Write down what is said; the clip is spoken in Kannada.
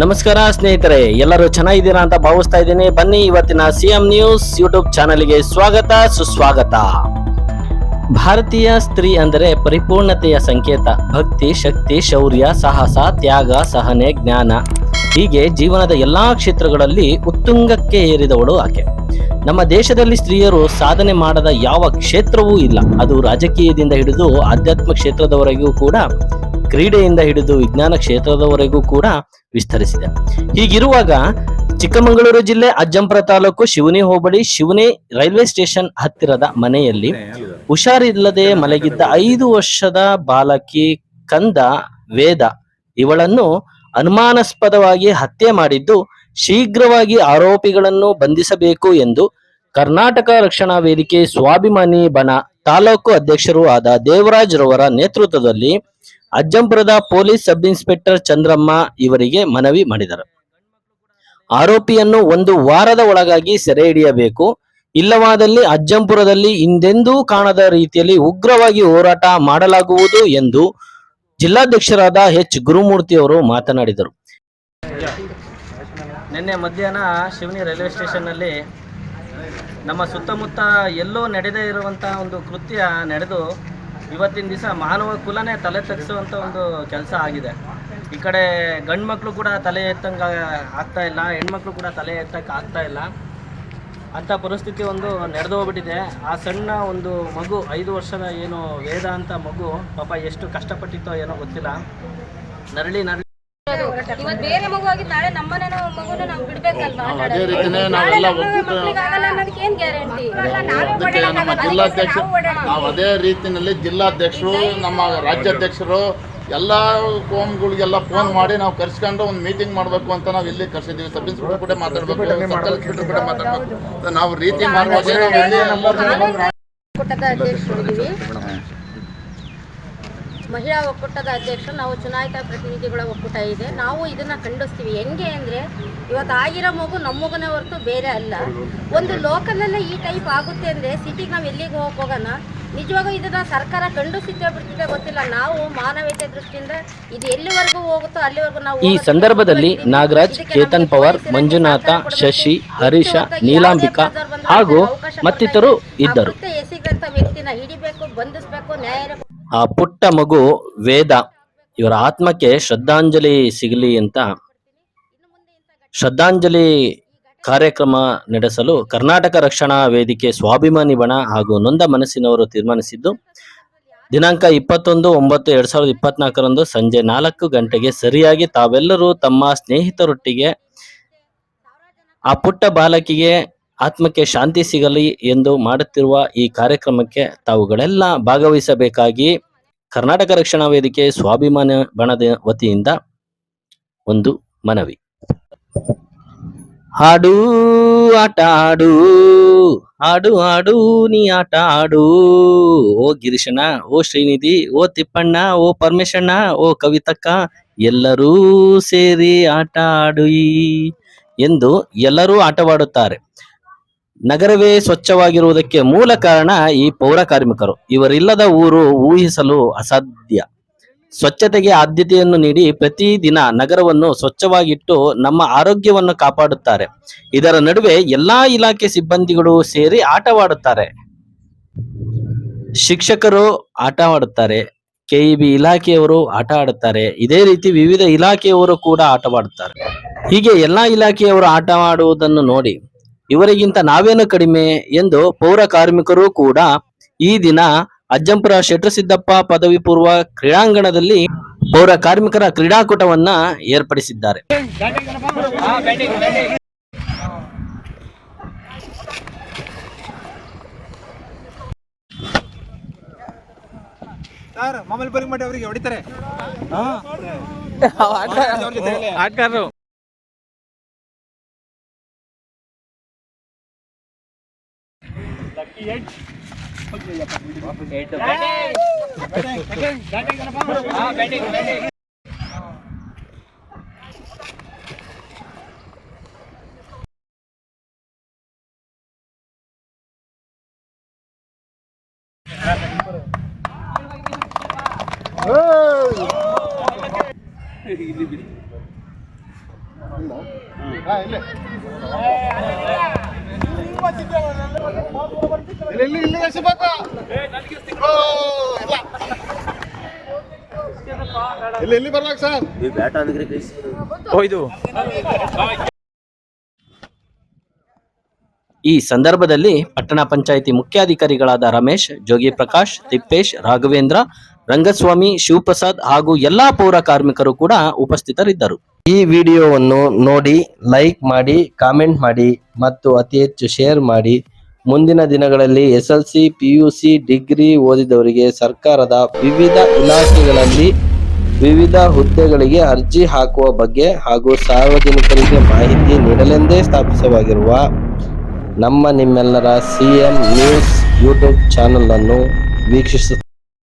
ನಮಸ್ಕಾರ ಸ್ನೇಹಿತರೆ, ಎಲ್ಲರೂ ಚೆನ್ನಾಗಿದ್ದೀರಾ ಅಂತ ಭಾವಿಸ್ತಾ ಇದ್ದೀನಿ. ಬನ್ನಿ ಇವತ್ತಿನ ಸಿಎಂ ನ್ಯೂಸ್ ಯೂಟ್ಯೂಬ್ ಚಾನೆಲ್ಗೆ ಸ್ವಾಗತ ಸುಸ್ವಾಗತ. ಭಾರತೀಯ ಸ್ತ್ರೀ ಅಂದರೆ ಪರಿಪೂರ್ಣತೆಯ ಸಂಕೇತ. ಭಕ್ತಿ, ಶಕ್ತಿ, ಶೌರ್ಯ, ಸಾಹಸ, ತ್ಯಾಗ, ಸಹನೆ, ಜ್ಞಾನ ಹೀಗೆ ಜೀವನದ ಎಲ್ಲಾ ಕ್ಷೇತ್ರಗಳಲ್ಲಿ ಉತ್ತುಂಗಕ್ಕೆ ಏರಿದವಳು ಆಕೆ. ನಮ್ಮ ದೇಶದಲ್ಲಿ ಸ್ತ್ರೀಯರು ಸಾಧನೆ ಮಾಡದ ಯಾವ ಕ್ಷೇತ್ರವೂ ಇಲ್ಲ. ಅದು ರಾಜಕೀಯದಿಂದ ಹಿಡಿದು ಆಧ್ಯಾತ್ಮ ಕ್ಷೇತ್ರದವರೆಗೂ ಕೂಡ, ಕ್ರೀಡೆಯಿಂದ ಹಿಡಿದು ವಿಜ್ಞಾನ ಕ್ಷೇತ್ರದವರೆಗೂ ಕೂಡ ವಿಸ್ತರಿಸಿದೆ. ಹೀಗಿರುವಾಗ ಚಿಕ್ಕಮಗಳೂರು ಜಿಲ್ಲೆ ಅಜ್ಜಂಪುರ ತಾಲೂಕು ಶಿವನಿ ಹೋಬಳಿ ಶಿವನಿ ರೈಲ್ವೆ ಸ್ಟೇಷನ್ ಹತ್ತಿರದ ಮನೆಯಲ್ಲಿ ಹುಷಾರಿಲ್ಲದೆ ಮಲಗಿದ್ದ 5 ವರ್ಷದ ಬಾಲಕಿ ಕಂದ ವೇದ ಇವಳನ್ನು ಅನುಮಾನಾಸ್ಪದವಾಗಿ ಹತ್ಯೆ ಮಾಡಿದ್ದು, ಶೀಘ್ರವಾಗಿ ಆರೋಪಿಗಳನ್ನು ಬಂಧಿಸಬೇಕು ಎಂದು ಕರ್ನಾಟಕ ರಕ್ಷಣಾ ವೇದಿಕೆ ಸ್ವಾಭಿಮಾನಿ ಬಣ ತಾಲೂಕು ಅಧ್ಯಕ್ಷರೂ ಆದ ದೇವರಾಜ್ ರವರ ನೇತೃತ್ವದಲ್ಲಿ ಅಜ್ಜಂಪುರದ ಪೊಲೀಸ್ ಸಬ್ ಇನ್ಸ್ಪೆಕ್ಟರ್ ಚಂದ್ರಮ್ಮ ಇವರಿಗೆ ಮನವಿ ಮಾಡಿದರು. ಆರೋಪಿಯನ್ನು 1 ವಾರದ ಒಳಗಾಗಿ ಸೆರೆ ಹಿಡಿಯಬೇಕು, ಇಲ್ಲವಾದಲ್ಲಿ ಅಜ್ಜಂಪುರದಲ್ಲಿ ಹಿಂದೆಂದೂ ಕಾಣದ ರೀತಿಯಲ್ಲಿ ಉಗ್ರವಾಗಿ ಹೋರಾಟ ಮಾಡಲಾಗುವುದು ಎಂದು ಜಿಲ್ಲಾಧ್ಯಕ್ಷರಾದ ಎಚ್ ಗುರುಮೂರ್ತಿ ಅವರು ಮಾತನಾಡಿದರು. ನಿನ್ನೆ ಮಧ್ಯಾಹ್ನ ಶಿವನಿ ರೈಲ್ವೆ ಸ್ಟೇಷನ್ನಲ್ಲಿ ನಮ್ಮ ಸುತ್ತಮುತ್ತ ಎಲ್ಲೋ ನಡೆದೇ ಇರುವಂತಹ ಒಂದು ಕೃತ್ಯ ನಡೆದು ಇವತ್ತಿನ ದಿವಸ ಮಾನವ ಕುಲನೇ ತಲೆ ತಗ್ಗಿಸುವಂಥ ಒಂದು ಕೆಲಸ ಆಗಿದೆ. ಈ ಕಡೆ ಗಂಡು ಮಕ್ಕಳು ಕೂಡ ತಲೆ ಎತ್ತಂಗೆ ಆಗ್ತಾ ಇಲ್ಲ, ಹೆಣ್ಮಕ್ಳು ಕೂಡ ತಲೆ ಎತ್ತಕ್ಕೆ ಆಗ್ತಾ ಇಲ್ಲ ಅಂಥ ಪರಿಸ್ಥಿತಿ ಒಂದು ನಡೆದು ಹೋಗ್ಬಿಟ್ಟಿದೆ. ಆ ಸಣ್ಣ ಒಂದು ಮಗು 5 ವರ್ಷದ ಏನು ವೇದ ಅಂತ ಮಗು ಪಾಪ ಎಷ್ಟು ಕಷ್ಟಪಟ್ಟಿತ್ತೋ ಏನೋ ಗೊತ್ತಿಲ್ಲ. ನರಳಿ ಇವತ್ತು ಬೇರೆ ಮಗು ಆಗಿ ನಾಳೆ ನಮ್ಮನೆ ಮಗುನ ನಾವು ಬಿಡ್ಬೇಕಲ್ವಾ? ಏನ್ ಗ್ಯಾರಂಟಿ? ನಮ್ಮ ಜಿಲ್ಲಾಧ್ಯಕ್ಷರು ನಾವು ಅದೇ ರೀತಿಯಲ್ಲಿ ಜಿಲ್ಲಾಧ್ಯಕ್ಷರು, ನಮ್ಮ ರಾಜ್ಯಾಧ್ಯಕ್ಷರು ಎಲ್ಲ ಕೋಮ್ಗಳಿಗೆಲ್ಲ ಫೋನ್ ಮಾಡಿ ನಾವು ಕರ್ಸ್ಕೊಂಡು ಒಂದು ಮೀಟಿಂಗ್ ಮಾಡಬೇಕು ಅಂತ ನಾವು ಇಲ್ಲಿ ಕರ್ಸಿದ್ದೀವಿ. ಸಬ್ ಇನ್ಸ್ಪೆಕ್ಟರ್ ಕೂಡ ಮಾತಾಡಬೇಕು, ಸರ್ಕಲ್ ಇನ್ಸ್ಪೆಕ್ಟರ್ ಕೂಡ ಮಾತಾಡಬೇಕು. ನಾವು ರೀತಿ ಮಹಿಳಾ ಒಕ್ಕೂಟದ ಅಧ್ಯಕ್ಷರು, ನಾವು ಚುನಾಯಿತ ಪ್ರತಿನಿಧಿಗಳ ಒಕ್ಕೂಟ ಇದೆ. ನಾವು ಇದನ್ನು ಖಂಡಿಸ್ತೀವಿ. ಹೆಂಗೆ ಅಂದರೆ ಇವತ್ತು ಆಗಿರೋ ಮಗು ನಮ್ಮ ಮಗುನೇ ಹೊರತು ಬೇರೆ ಅಲ್ಲ. ಒಂದು ಲೋಕಲಲ್ಲೇ ಈ ಟೈಪ್ ಆಗುತ್ತೆ ಅಂದರೆ ಸಿಟಿಗೆ ನಾವು ಎಲ್ಲಿಗೆ ಹೋಗೋಣ? ನಿಜವಾಗೂ ಇದನ್ನು ಸರ್ಕಾರ ಖಂಡಿಸುತ್ತೆ ಬಿಡ್ತಿದೆ ಗೊತ್ತಿಲ್ಲ. ನಾವು ಮಾನವೀಯತೆ ದೃಷ್ಟಿಯಿಂದ ಇದು ಎಲ್ಲಿವರೆಗೂ ಹೋಗುತ್ತೋ ಅಲ್ಲಿವರೆಗೂ ನಾವು. ಈ ಸಂದರ್ಭದಲ್ಲಿ ನಾಗರಾಜ್, ಚೇತನ್ ಪವಾರ್, ಮಂಜುನಾಥ, ಶಶಿ, ಹರೀಶ, ನೀಲಾಂಬಿಕಾ ಹಾಗೂ ಮತ್ತಿತರರು ಇದ್ದರು. ಎಸಿಗಂತ ವ್ಯಕ್ತಿನ ಹಿಡಿಬೇಕು, ಬಂಧಿಸಬೇಕು, ನ್ಯಾಯ. ಆ ಪುಟ್ಟ ಮಗು ವೇದ ಇವರ ಆತ್ಮಕ್ಕೆ ಶ್ರದ್ಧಾಂಜಲಿ ಸಿಗಲಿ ಅಂತ ಶ್ರದ್ಧಾಂಜಲಿ ಕಾರ್ಯಕ್ರಮ ನಡೆಸಲು ಕರ್ನಾಟಕ ರಕ್ಷಣಾ ವೇದಿಕೆ ಸ್ವಾಭಿಮಾನಿ ಬಣ ಹಾಗೂ ನೊಂದ ಮನಸ್ಸಿನವರು ತೀರ್ಮಾನಿಸಿದ್ದು, ದಿನಾಂಕ 21/9/2024 ಸಂಜೆ 4 ಗಂಟೆಗೆ ಸರಿಯಾಗಿ ತಾವೆಲ್ಲರೂ ತಮ್ಮ ಸ್ನೇಹಿತರೊಟ್ಟಿಗೆ ಆ ಪುಟ್ಟ ಬಾಲಕಿಗೆ ಆತ್ಮಕ್ಕೆ ಶಾಂತಿ ಸಿಗಲಿ ಎಂದು ಮಾಡುತ್ತಿರುವ ಈ ಕಾರ್ಯಕ್ರಮಕ್ಕೆ ತಾವುಗಳೆಲ್ಲ ಭಾಗವಹಿಸಬೇಕಾಗಿ ಕರ್ನಾಟಕ ರಕ್ಷಣಾ ವೇದಿಕೆ ಸ್ವಾಭಿಮಾನಿ ಬಣದ ವತಿಯಿಂದ ಒಂದು ಮನವಿ. ಹಾಡು ಆಟ ಆಡು, ಹಾಡು ಹಾಡು ನೀ ಆಟ ಆಡು, ಓ ಗಿರೀಶಣ್ಣ, ಓ ಶ್ರೀನಿಧಿ, ಓ ತಿಪ್ಪಣ್ಣ, ಓ ಪರಮೇಶಣ್ಣ, ಓ ಕವಿತಕ್ಕ, ಎಲ್ಲರೂ ಸೇರಿ ಆಟ ಆಡು ಎಂದು ಎಲ್ಲರೂ ಆಟವಾಡುತ್ತಾರೆ. ನಗರವೇ ಸ್ವಚ್ಛವಾಗಿರುವುದಕ್ಕೆ ಮೂಲ ಕಾರಣ ಈ ಪೌರ ಕಾರ್ಮಿಕರು. ಇವರಿಲ್ಲದ ಊರು ಊಹಿಸಲು ಅಸಾಧ್ಯ. ಸ್ವಚ್ಛತೆಗೆ ಆದ್ಯತೆಯನ್ನು ನೀಡಿ ಪ್ರತಿದಿನ ನಗರವನ್ನು ಸ್ವಚ್ಛವಾಗಿಟ್ಟು ನಮ್ಮ ಆರೋಗ್ಯವನ್ನು ಕಾಪಾಡುತ್ತಾರೆ. ಇದರ ನಡುವೆ ಎಲ್ಲಾ ಇಲಾಖೆ ಸಿಬ್ಬಂದಿಗಳು ಸೇರಿ ಆಟವಾಡುತ್ತಾರೆ. ಶಿಕ್ಷಕರು ಆಟವಾಡುತ್ತಾರೆ, ಕೆಇಬಿ ಇಲಾಖೆಯವರು ಆಟ ಆಡುತ್ತಾರೆ, ಇದೇ ರೀತಿ ವಿವಿಧ ಇಲಾಖೆಯವರು ಕೂಡ ಆಟವಾಡುತ್ತಾರೆ. ಹೀಗೆ ಎಲ್ಲಾ ಇಲಾಖೆಯವರು ಆಟವಾಡುವುದನ್ನು ನೋಡಿ ಇವರಿಗಿಂತ ನಾವೇನು ಕಡಿಮೆ ಎಂದು ಪೌರ ಕಾರ್ಮಿಕರು ಕೂಡ ಈ ದಿನ ಅಜ್ಜಂಪುರ ಶೆಟ್ರಸಿದ್ದಪ್ಪ ಪದವಿ ಪೂರ್ವ ಕ್ರೀಡಾಂಗಣದಲ್ಲಿ ಪೌರ ಕಾರ್ಮಿಕರ ಕ್ರೀಡಾಕೂಟವನ್ನ ಏರ್ಪಡಿಸಿದ್ದಾರೆ. ಅವರಿಗೆ ಹೊಡಿತಾರೆ. ಇಲ್ಲಿ ಬರ್ಲಾಕ ಸರ್ ಈ ಸಂದರ್ಭದಲ್ಲಿ ಪಟ್ಟಣ ಪಂಚಾಯಿತಿ ಮುಖ್ಯಾಧಿಕಾರಿಗಳಾದ ರಮೇಶ್, ಜೋಗಿ ಪ್ರಕಾಶ್, ತಿಪ್ಪೇಶ್, ರಾಘವೇಂದ್ರ, ರಂಗಸ್ವಾಮಿ, ಶಿವಪ್ರಸಾದ್ ಹಾಗೂ ಎಲ್ಲಾ ಪೌರ ಕಾರ್ಮಿಕರು ಕೂಡ ಉಪಸ್ಥಿತರಿದ್ದರು. ಈ ವಿಡಿಯೋವನ್ನು ನೋಡಿ ಲೈಕ್ ಮಾಡಿ, ಕಾಮೆಂಟ್ ಮಾಡಿ ಮತ್ತು ಅತಿ ಹೆಚ್ಚು ಶೇರ್ ಮಾಡಿ. ಮುಂದಿನ ದಿನಗಳಲ್ಲಿ SLC, PUC, ಡಿಗ್ರಿ ಓದಿದವರಿಗೆ ಸರ್ಕಾರದ ವಿವಿಧ ಇಲಾಖೆಗಳಲ್ಲಿ ವಿವಿಧ ಹುದ್ದೆಗಳಿಗೆ ಅರ್ಜಿ ಹಾಕುವ ಬಗ್ಗೆ ಹಾಗೂ ಸಾರ್ವಜನಿಕರಿಗೆ ಮಾಹಿತಿ ನೀಡಲೆಂದೇ ಸ್ಥಾಪಿತವಾಗಿರುವ ನಿಮ್ಮೆಲ್ಲರ CM ನ್ಯೂಸ್ ಯೂಟ್ಯೂಬ್ ಚಾನಲ್ ಅನ್ನು ವೀಕ್ಷಿಸುತ್ತಾರೆ.